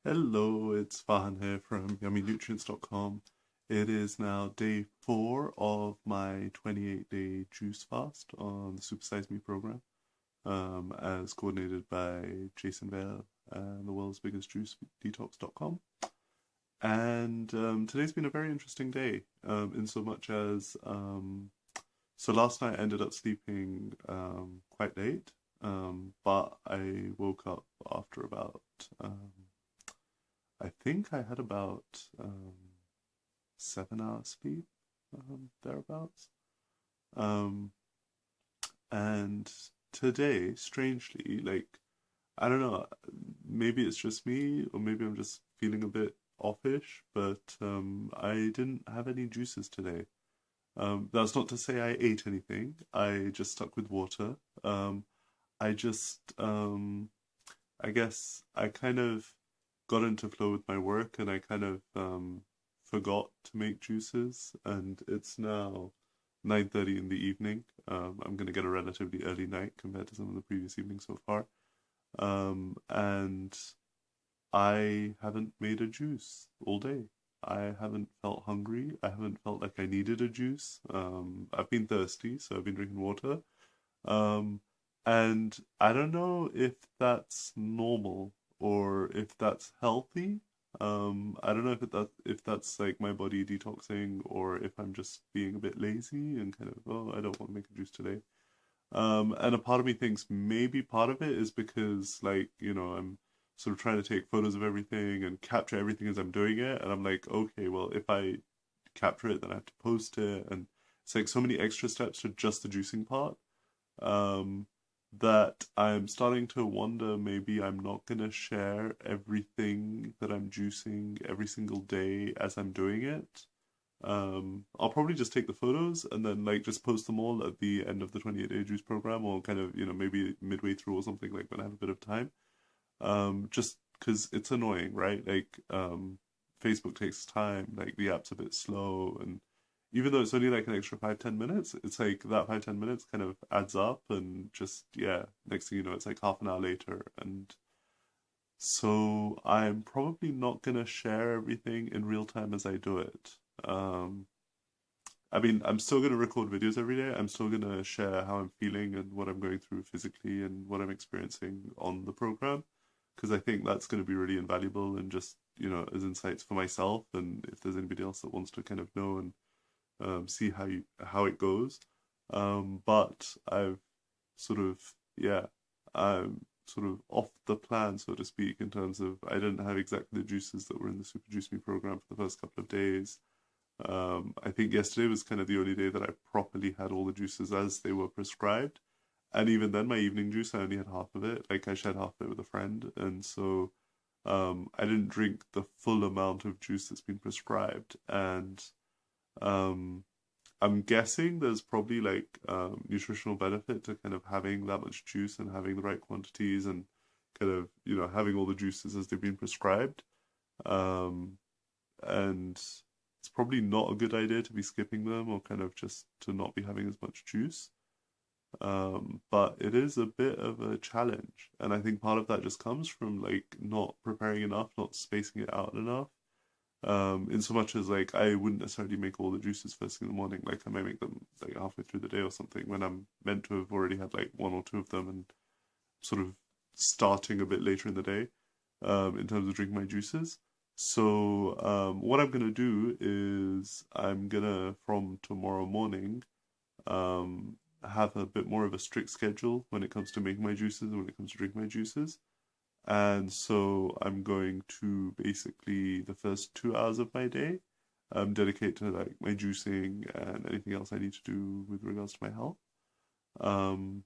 Hello, it's Fahan here from YummyNutrients.com. It is now day 4 of my 28-day juice fast on the Super Size Me program, as coordinated by Jason Vale and the world's biggest Juice Detox.com. And today's been a very interesting day, in so much as so last night I ended up sleeping quite late, but I woke up after about I think I had about 7 hours sleep, thereabouts. Um, and today, strangely, like, I don't know, maybe it's just me, or maybe I'm just feeling a bit offish, but I didn't have any juices today. That's not to say I ate anything. I just stuck with water. I just, I guess I kind of got into flow with my work and I kind of forgot to make juices, and it's now 9:30 in the evening. I'm gonna get a relatively early night compared to some of the previous evenings so far. And I haven't made a juice all day. I haven't felt hungry. I haven't felt like I needed a juice. I've been thirsty, so I've been drinking water. Um, and I don't know if that's normal or if that's healthy. I don't know if that's like my body detoxing or if I'm just being a bit lazy and kind of, oh, I don't want to make a juice today. And a part of me thinks maybe part of it is because like, I'm sort of trying to take photos of everything and capture everything as I'm doing it. And I'm like, okay, well, if I capture it, then I have to post it. And it's like so many extra steps to just the juicing part, um, that I'm starting to wonder maybe I'm not gonna share everything that I'm juicing every single day as I'm doing it. I'll probably just take the photos and then like just post them all at the end of the 28-day juice program, or kind of, maybe midway through or something, like when I have a bit of time. Just because it's annoying, right? Like, Facebook takes time, like the app's a bit slow, and even though it's only like an extra 5-10 minutes, it's like that 5-10 minutes kind of adds up, and just, yeah, next thing you know, it's like half an hour later. And so I'm probably not gonna share everything in real time as I do it. Um, I mean, I'm still gonna record videos every day. I'm still gonna share how I'm feeling and what I'm going through physically and what I'm experiencing on the program, because I think that's going to be really invaluable, and just, as insights for myself, and if there's anybody else that wants to kind of know and see how it goes. But I've sort of, yeah, I'm sort of off the plan, so to speak, in terms of I didn't have exactly the juices that were in the Super Juice Me program for the first couple of days. I think yesterday was kind of the only day that I properly had all the juices as they were prescribed. And even then, my evening juice, I only had half of it. Like, I shared half of it with a friend. And so I didn't drink the full amount of juice that's been prescribed. And um, I'm guessing there's probably like nutritional benefit to kind of having that much juice and having the right quantities and kind of, having all the juices as they've been prescribed. Um, and it's probably not a good idea to be skipping them or kind of just to not be having as much juice. But it is a bit of a challenge. And I think part of that just comes from like not preparing enough, not spacing it out enough. In so much as like I wouldn't necessarily make all the juices first thing in the morning. Like I might make them like halfway through the day or something when I'm meant to have already had like one or two of them, and sort of starting a bit later in the day, in terms of drinking my juices. So what I'm gonna do is I'm gonna from tomorrow morning um, have a bit more of a strict schedule when it comes to making my juices and when it comes to drinking my juices. And so I'm going to basically the first 2 hours of my day dedicate to like my juicing and anything else I need to do with regards to my health. Um,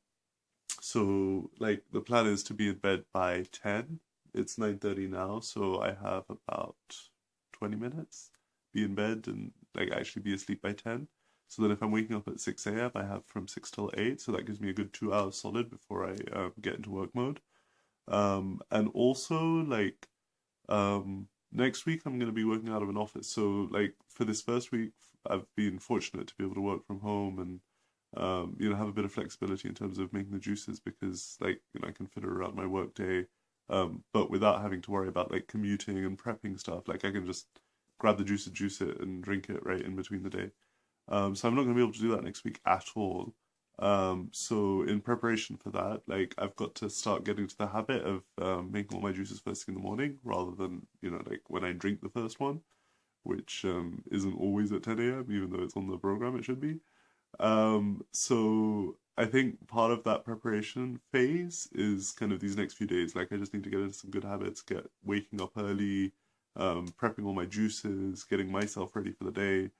so like the plan is to be in bed by 10. It's 9:30 now, so I have about 20 minutes be in bed and like actually be asleep by 10. So that if I'm waking up at 6 a.m., I have from 6 till 8. So that gives me a good 2 hours solid before I get into work mode. And also like next week I'm going to be working out of an office. So like for this first week, I've been fortunate to be able to work from home and have a bit of flexibility in terms of making the juices, because like I can fit it around my work day. but without having to worry about like commuting and prepping stuff. Like I can just grab the juice it, and drink it right in between the day. So I'm not going to be able to do that next week at all. So in preparation for that, like I've got to start getting to the habit of making all my juices first thing in the morning rather than, like when I drink the first one, which isn't always at 10 a.m., even though it's on the program, it should be. So I think part of that preparation phase is kind of these next few days. Like I just need to get into some good habits, get waking up early, prepping all my juices, getting myself ready for the day,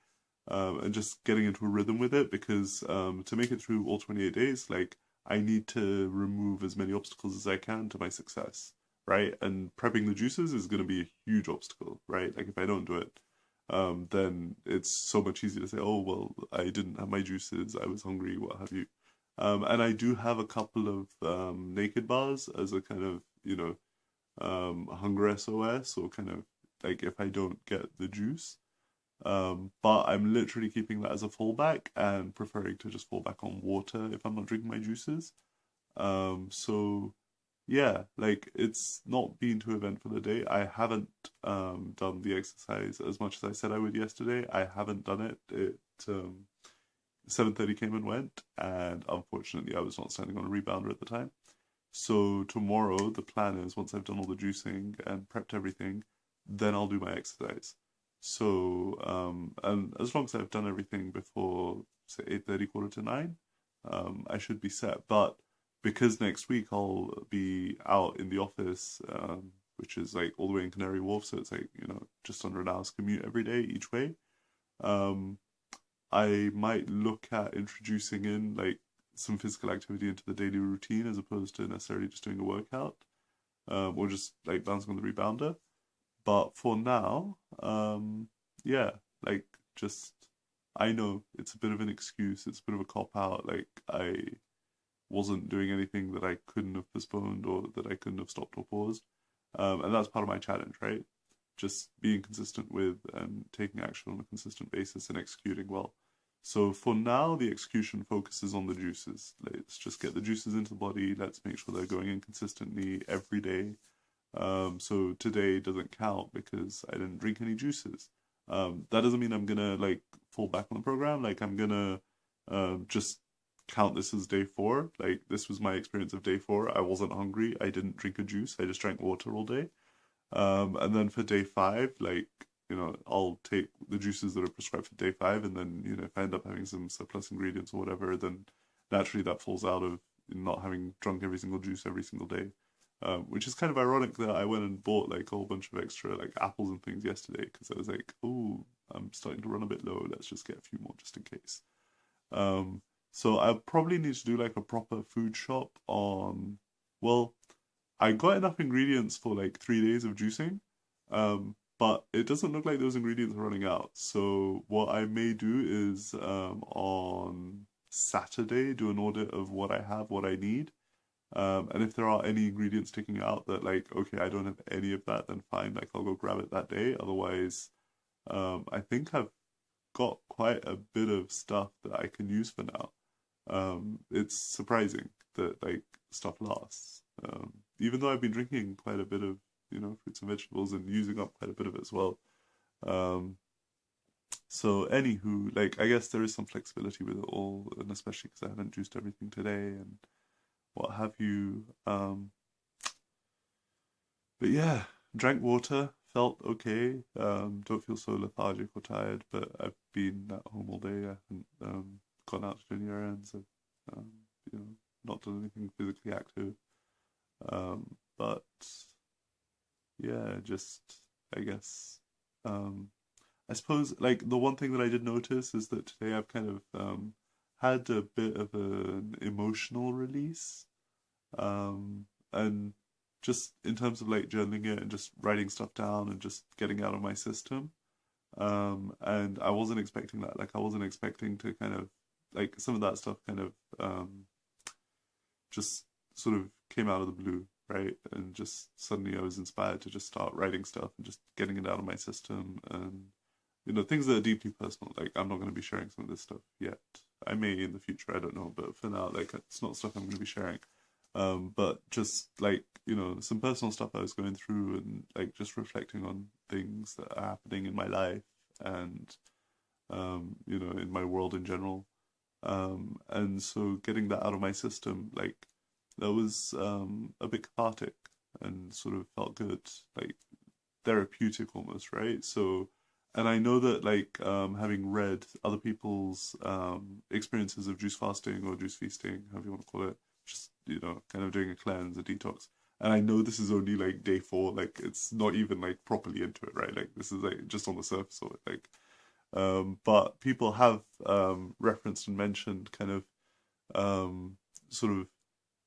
and just getting into a rhythm with it because to make it through all 28 days, like I need to remove as many obstacles as I can to my success, right? And prepping the juices is going to be a huge obstacle, right? Like if I don't do it, then it's so much easier to say, oh, well, I didn't have my juices, I was hungry, what have you. And I do have a couple of naked bars as a kind of, hunger SOS or kind of like if I don't get the juice. But I'm literally keeping that as a fallback and preferring to just fall back on water if I'm not drinking my juices. So yeah, like it's not been too eventful a day. I haven't done the exercise as much as I said I would yesterday. I haven't done it. It 7:30 came and went, and unfortunately I was not standing on a rebounder at the time. So tomorrow the plan is once I've done all the juicing and prepped everything, then I'll do my exercise. So and as long as I've done everything before say 8:30, quarter to nine, I should be set. But because next week I'll be out in the office, which is like all the way in Canary Wharf, so it's like, just under an hour's commute every day each way. Um, I might look at introducing in like some physical activity into the daily routine as opposed to necessarily just doing a workout, or just like bouncing on the rebounder. But for now, yeah, like just I know it's a bit of an excuse, it's a bit of a cop out. Like I wasn't doing anything that I couldn't have postponed or that I couldn't have stopped or paused. And that's part of my challenge, right? Just being consistent with and taking action on a consistent basis and executing well. So for now, the execution focuses on the juices. Let's just get the juices into the body. Let's make sure they're going in consistently every day. So today doesn't count because I didn't drink any juices. That doesn't mean I'm gonna like fall back on the program. Like I'm gonna just count this as day four. Like this was my experience of day four. I wasn't hungry. I didn't drink a juice. I just drank water all day. And then for day five, like, I'll take the juices that are prescribed for day five, and then, if I end up having some surplus ingredients or whatever, then naturally that falls out of not having drunk every single juice every single day. Which is kind of ironic that I went and bought like a whole bunch of extra like apples and things yesterday because I was like, oh, I'm starting to run a bit low. Let's just get a few more just in case. So I'll probably need to do like a proper food shop on, well, I got enough ingredients for like 3 days of juicing, but it doesn't look like those ingredients are running out. So what I may do is on Saturday do an audit of what I have, what I need. And if there are any ingredients sticking out that like, okay, I don't have any of that, then fine, like I'll go grab it that day. Otherwise, I think I've got quite a bit of stuff that I can use for now. It's surprising that like stuff lasts. Even though I've been drinking quite a bit of, fruits and vegetables and using up quite a bit of it as well. Um, so anywho, like I guess there is some flexibility with it all, and especially because I haven't juiced everything today and what have you. But yeah, drank water, felt okay. Don't feel so lethargic or tired, but I've been at home all day. I haven't gone out to do any errands. I've you know, not done anything physically active. But yeah, just I guess I suppose like the one thing that I did notice is that today I've kind of had a bit of an emotional release. And just in terms of like journaling it and just writing stuff down and just getting out of my system. And I wasn't expecting that. Like I wasn't expecting to kind of like some of that stuff kind of just sort of came out of the blue, right? And just suddenly I was inspired to just start writing stuff and just getting it out of my system and things that are deeply personal. Like I'm not going to be sharing some of this stuff yet. I may in the future, I don't know, but for now, like it's not stuff I'm going to be sharing. But just like you know, some personal stuff I was going through, and like just reflecting on things that are happening in my life and you know, in my world in general. And so getting that out of my system, like that was a bit cathartic and sort of felt good, like therapeutic almost, right? So, and I know that like having read other people's experiences of juice fasting or juice feasting, however you want to call it, just, you know, kind of doing a cleanse, a detox. And I know this is only like day 4, like it's not even like properly into it, right? Like this is like just on the surface of it, like but people have referenced and mentioned kind of sort of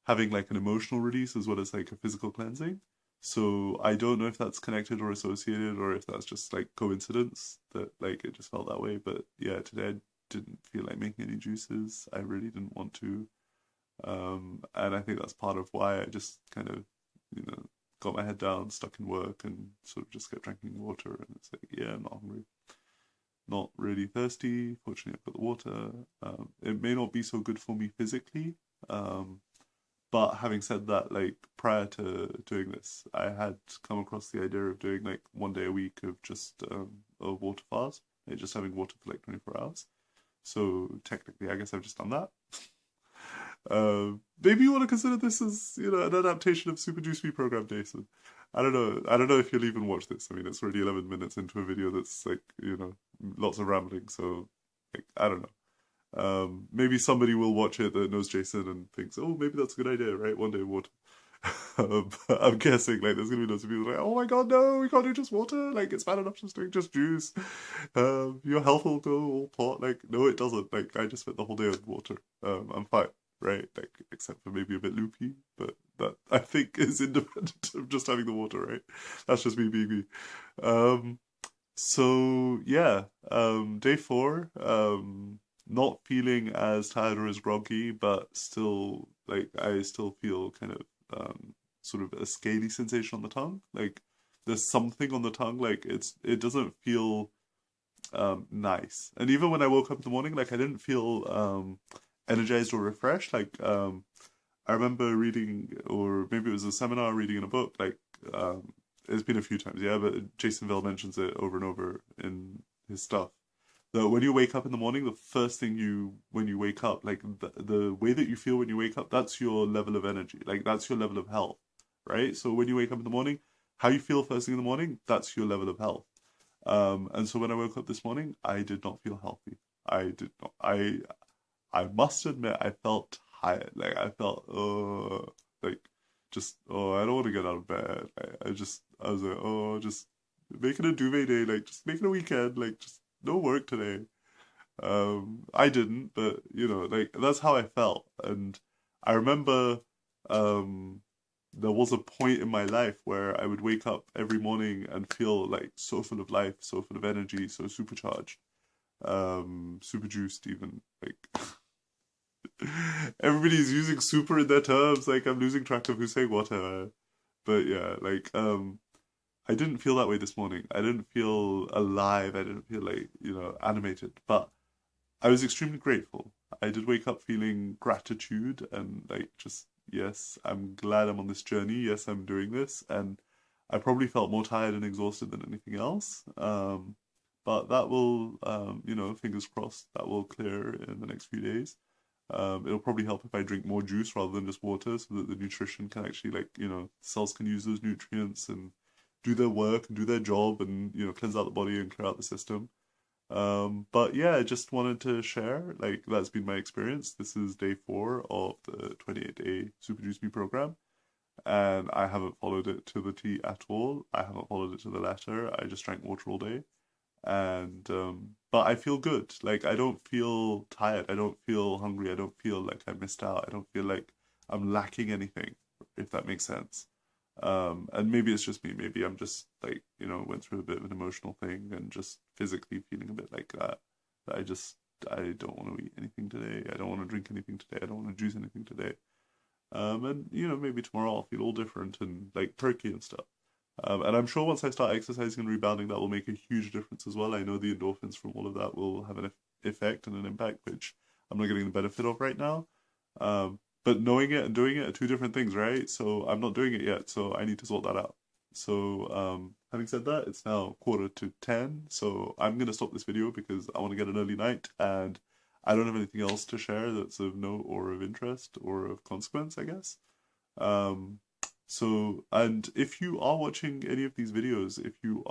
having like an emotional release as well as like a physical cleansing. So I don't know if that's connected or associated, or if that's just like coincidence that like it just felt that way. But yeah, today I didn't feel like making any juices. I really didn't want to. And I think that's part of why I just kind of, you know, got my head down, stuck in work, and sort of just kept drinking water. And it's like, yeah, I'm not hungry, not really thirsty. Fortunately, I've got the water. It may not be so good for me physically, but having said that, like prior to doing this, I had come across the idea of doing like 1 day a week of just a water fast, like just having water for like 24 hours. So technically, I guess I've just done that. Maybe you want to consider this as, you know, an adaptation of Super Juice Me program, Jason. I don't know. I don't know if you'll even watch this. I mean, it's already 11 minutes into a video that's like, you know, lots of rambling. So, like, I don't know. Maybe somebody will watch it that knows Jason and thinks, oh, maybe that's a good idea, right? 1 day water. But I'm guessing like there's gonna be lots of people like, oh my god, no, we can't do just water. Like it's bad enough just doing just juice. Your health will go all pot. Like no, it doesn't. Like I just spent the whole day on water. I'm fine, right? Like except for maybe a bit loopy, but that I think is independent of just having the water, right? That's just me being me. Um, so yeah, day 4, not feeling as tired or as groggy, but still like I still feel kind of sort of a scaly sensation on the tongue. Like there's something on the tongue, like it doesn't feel nice. And even when I woke up in the morning, like I didn't feel energized or refreshed. Like I remember reading, or maybe it was a seminar reading in a book, like it's been a few times, yeah, but Jason Vale mentions it over and over in his stuff. That when you wake up in the morning, the first thing when you wake up, like the way that you feel when you wake up, that's your level of energy. Like that's your level of health, right? So when you wake up in the morning, how you feel first thing in the morning, that's your level of health. And so when I woke up this morning, I did not feel healthy. I did not. I must admit, I felt tired. Like I felt, like just, I don't want to get out of bed. I was like, just making a duvet day, like just making a weekend, like just no work today. I didn't, but you know, like that's how I felt. And I remember, there was a point in my life where I would wake up every morning and feel like so full of life, so full of energy, so supercharged, super juiced even. Like everybody's using super in their terms. Like I'm losing track of who's saying what. But yeah, like I didn't feel that way this morning. I didn't feel alive. I didn't feel like, you know, animated. But I was extremely grateful. I did wake up feeling gratitude and like just, yes, I'm glad I'm on this journey. Yes, I'm doing this. And I probably felt more tired and exhausted than anything else. But that will, you know, fingers crossed, that will clear in the next few days. It'll probably help if I drink more juice rather than just water, so that the nutrition can actually, like, you know, cells can use those nutrients and do their work and do their job and, you know, cleanse out the body and clear out the system. But yeah, I just wanted to share, like, that's been my experience. This is day 4 of the 28-day Super Juice Me program, and I haven't followed it to the T at all. I haven't followed it to the letter. I just drank water all day. And but I feel good. Like I don't feel tired. I don't feel hungry. I don't feel like I missed out. I don't feel like I'm lacking anything, if that makes sense. And maybe it's just me. Maybe I'm just like, you know, went through a bit of an emotional thing and just physically feeling a bit like that. That I don't want to eat anything today. I don't want to drink anything today. I don't want to juice anything today. And you know, maybe tomorrow I'll feel all different and like perky and stuff. And I'm sure once I start exercising and rebounding, that will make a huge difference as well. I know the endorphins from all of that will have an effect and an impact, which I'm not getting the benefit of right now. but knowing it and doing it are two different things, right? So I'm not doing it yet, so I need to sort that out. So having said that, it's now 9:45, so I'm gonna stop this video because I want to get an early night and I don't have anything else to share that's of note or of interest or of consequence, I guess. Um, so, and if you are watching any of these videos, if you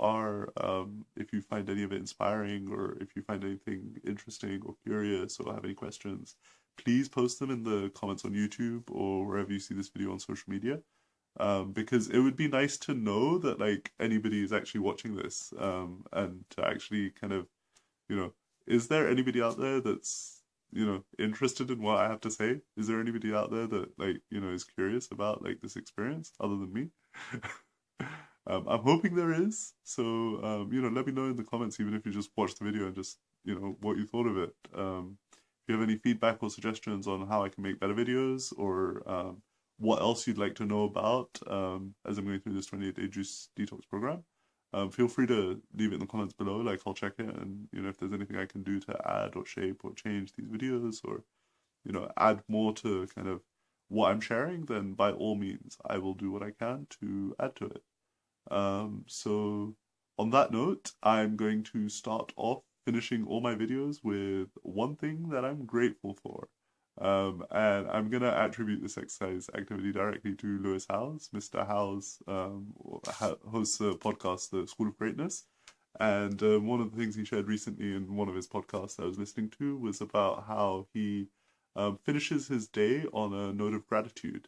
find any of it inspiring or if you find anything interesting or curious or have any questions, please post them in the comments on YouTube or wherever you see this video on social media. Because it would be nice to know that like anybody is actually watching this, and to actually kind of, you know, is there anybody out there that's, interested in what I have to say? Is there anybody out there that like, is curious about like this experience other than me? I'm hoping there is. So, let me know in the comments, even if you just watched the video and just, what you thought of it. If you have any feedback or suggestions on how I can make better videos or what else you'd like to know about as I'm going through this 28-day Juice Detox program, feel free to leave it in the comments below. Like, I'll check it, and if there's anything I can do to add or shape or change these videos, or add more to kind of what I'm sharing, then by all means I will do what I can to add to it. So on that note, I'm going to start off finishing all my videos with one thing that I'm grateful for. And I'm gonna attribute this exercise activity directly to Lewis Howes. Mr. Howes hosts a podcast, The School of Greatness, and one of the things he shared recently in one of his podcasts I was listening to was about how he finishes his day on a note of gratitude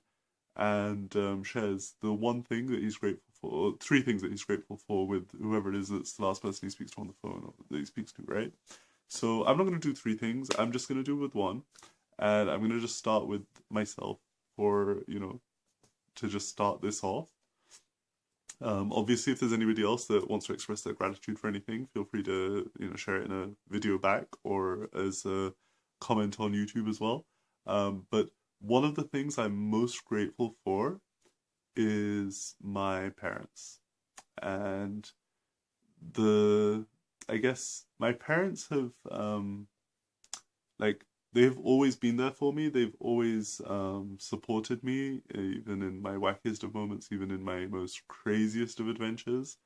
and shares the one thing that he's grateful for, or three things that he's grateful for with whoever it is that's the last person he speaks to on the phone or that he speaks to, right? So I'm not going to do three things. I'm just going to do it with one. And I'm going to just start with myself for, to just start this off. Obviously, if there's anybody else that wants to express their gratitude for anything, feel free to, share it in a video back or as a comment on YouTube as well. But one of the things I'm most grateful for is my parents. And I guess my parents have, like, they've always been there for me. They've always supported me, even in my wackiest of moments, even in my most craziest of adventures.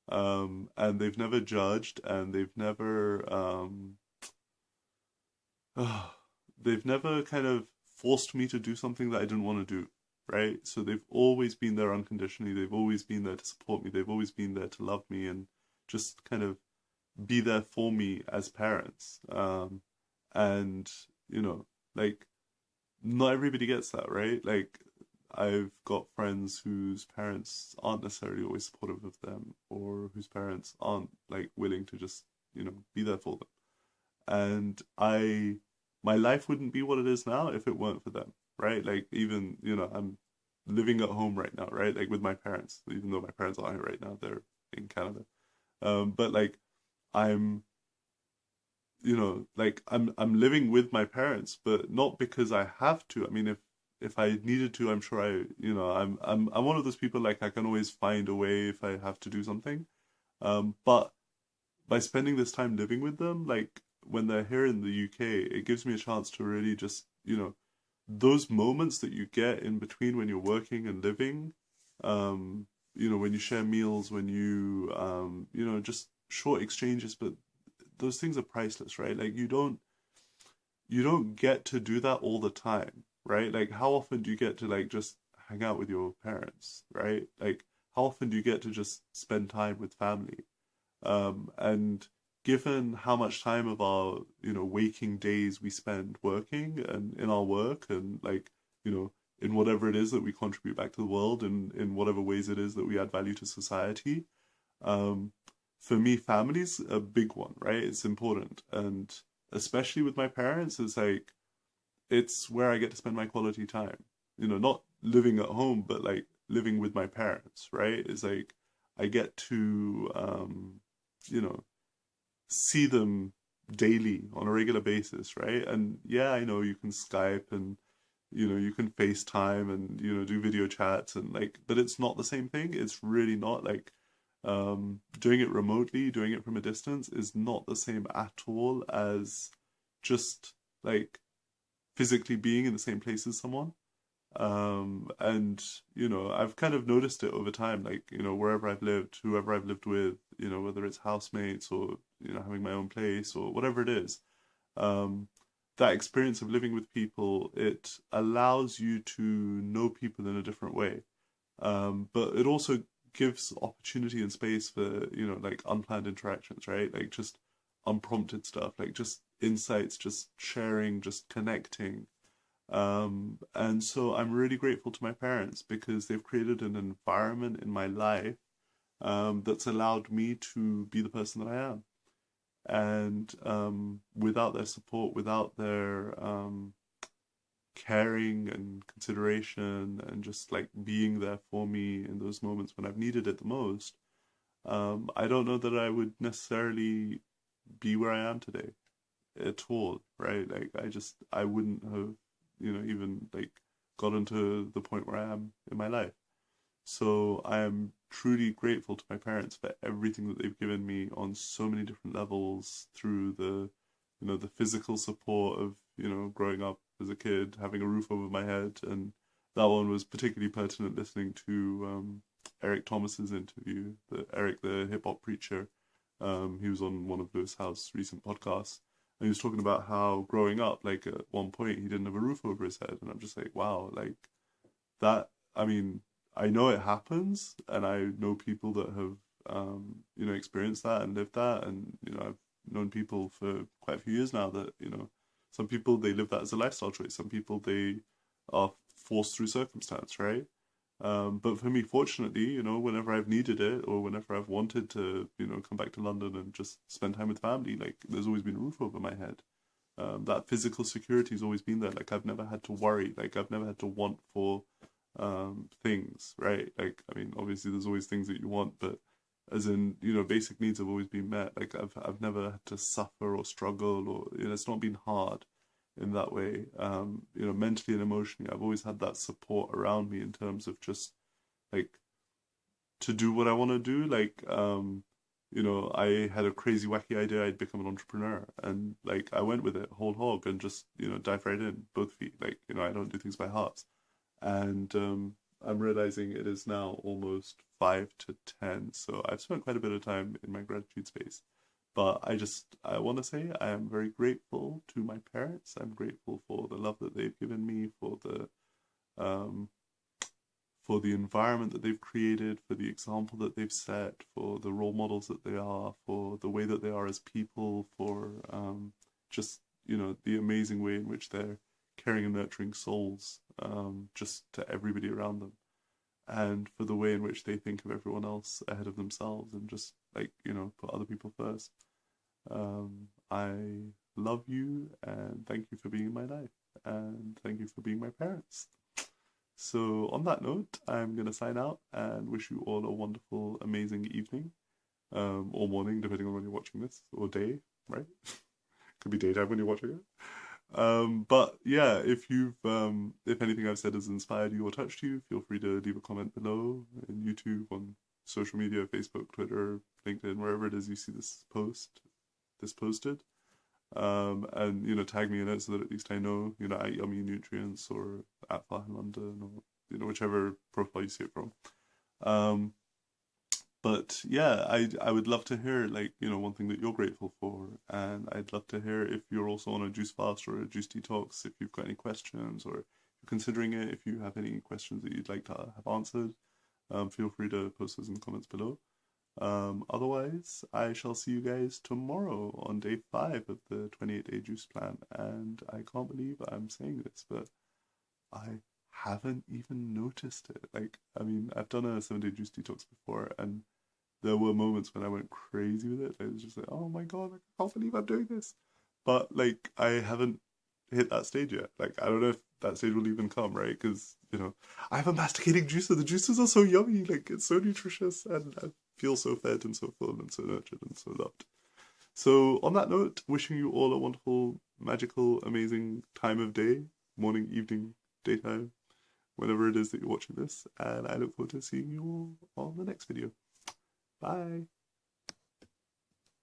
And they've never judged, and they've never kind of forced me to do something that I didn't want to do, right? So they've always been there unconditionally. They've always been there to support me. They've always been there to love me and just kind of be there for me as parents. And like, not everybody gets that, right? Like, I've got friends whose parents aren't necessarily always supportive of them, or whose parents aren't like willing to just, be there for them. And my life wouldn't be what it is now if it weren't for them, right? Like, even, I'm living at home right now, right? Like with my parents, even though my parents aren't here right now, they're in Canada. But like, I'm like I'm living with my parents, but not because I have to. I mean, if I needed to, I'm sure I'm one of those people, like, I can always find a way if I have to do something. But by spending this time living with them, like when they're here in the UK, it gives me a chance to really just, those moments that you get in between when you're working and living, when you share meals, when just short exchanges, but those things are priceless, right? Like, you don't get to do that all the time, right? Like, how often do you get to like just hang out with your parents, right? Like, how often do you get to just spend time with family? And given how much time of our, waking days we spend working and in our work and like, in whatever it is that we contribute back to the world and in whatever ways it is that we add value to society, um, for me, family's a big one, right? It's important. And especially with my parents, it's like, it's where I get to spend my quality time. Not living at home, but like living with my parents, right? It's like, I get to, you know, see them daily on a regular basis, right? And yeah, I know you can Skype and, you can FaceTime and, do video chats and like, but it's not the same thing. It's really not like, doing it remotely, doing it from a distance is not the same at all as just like physically being in the same place as someone. And, I've kind of noticed it over time, like, wherever I've lived, whoever I've lived with, whether it's housemates or, having my own place or whatever it is, um, that experience of living with people, it allows you to know people in a different way. But it also gives opportunity and space for, like unplanned interactions, right? Like just unprompted stuff, like just insights, just sharing, just connecting. And so I'm really grateful to my parents because they've created an environment in my life that's allowed me to be the person that I am. And without their support, without their caring and consideration and just like being there for me in those moments when I've needed it the most, I don't know that I would necessarily be where I am today at all, right? Like I wouldn't have, even like gotten to the point where I am in my life. So I am truly grateful to my parents for everything that they've given me on so many different levels through the physical support of, growing up as a kid, having a roof over my head. And that one was particularly pertinent listening to Eric Thomas's interview, Eric, the hip hop preacher. He was on one of Lewis Howes' recent podcasts. And he was talking about how growing up, like at one point, he didn't have a roof over his head. And I'm just like, wow, like that, I mean, I know it happens, and I know people that have, experienced that and lived that, and I've known people for quite a few years now that some people they live that as a lifestyle choice. Some people they are forced through circumstance, right? But for me, fortunately, whenever I've needed it or whenever I've wanted to, come back to London and just spend time with family, like there's always been a roof over my head. That physical security has always been there. Like I've never had to worry. Like I've never had to want for things, right? Like I mean, obviously there's always things that you want, but as in, basic needs have always been met. Like I've never had to suffer or struggle or it's not been hard in that way. Mentally and emotionally, I've always had that support around me in terms of just like to do what I want to do. Like, I had a crazy, wacky idea I'd become an entrepreneur, and like I went with it whole hog and just dive right in, both feet. Like, I don't do things by halves, and I'm realizing it is now almost 5 to 10, so I've spent quite a bit of time in my gratitude space. But I want to say I am very grateful to my parents. I'm grateful for the love that they've given me, um, for the environment that they've created, for the example that they've set, for the role models that they are, for the way that they are as people, for just the amazing way in which they're caring and nurturing souls, just to everybody around them, and for the way in which they think of everyone else ahead of themselves and just like put other people first. I love you and thank you for being in my life and thank you for being my parents. So, on that note, I'm going to sign out and wish you all a wonderful, amazing evening, or morning, depending on when you're watching this, or day, right? Could be daytime when you're watching it. But yeah, if anything I've said has inspired you or touched you, feel free to leave a comment below in YouTube, on social media, Facebook, Twitter, LinkedIn, wherever it is you see this posted. And tag me in it so that at least I know, at Yummy Nutrients or at Fly in London or whichever profile you see it from. But yeah, I would love to hear like one thing that you're grateful for, and I'd love to hear if you're also on a juice fast or a juice detox. If you've got any questions or you're considering it, if you have any questions that you'd like to have answered, feel free to post those in the comments below. Otherwise, I shall see you guys tomorrow on day 5 of the 28-day juice plan. And I can't believe I'm saying this, but I haven't even noticed it. Like, I mean, I've done a 7-day juice detox before, and there were moments when I went crazy with it. I was just like, oh my god, like, I can't believe I'm doing this. But, like, I haven't hit that stage yet. Like, I don't know if that stage will even come, right? Because, I have a masticating juicer. The juices are so yummy. Like, it's so nutritious, and I feel so fed and so full and so nurtured and so loved. So, on that note, wishing you all a wonderful, magical, amazing time of day, morning, evening, daytime, whenever it is that you're watching this. And I look forward to seeing you all on the next video. Bye.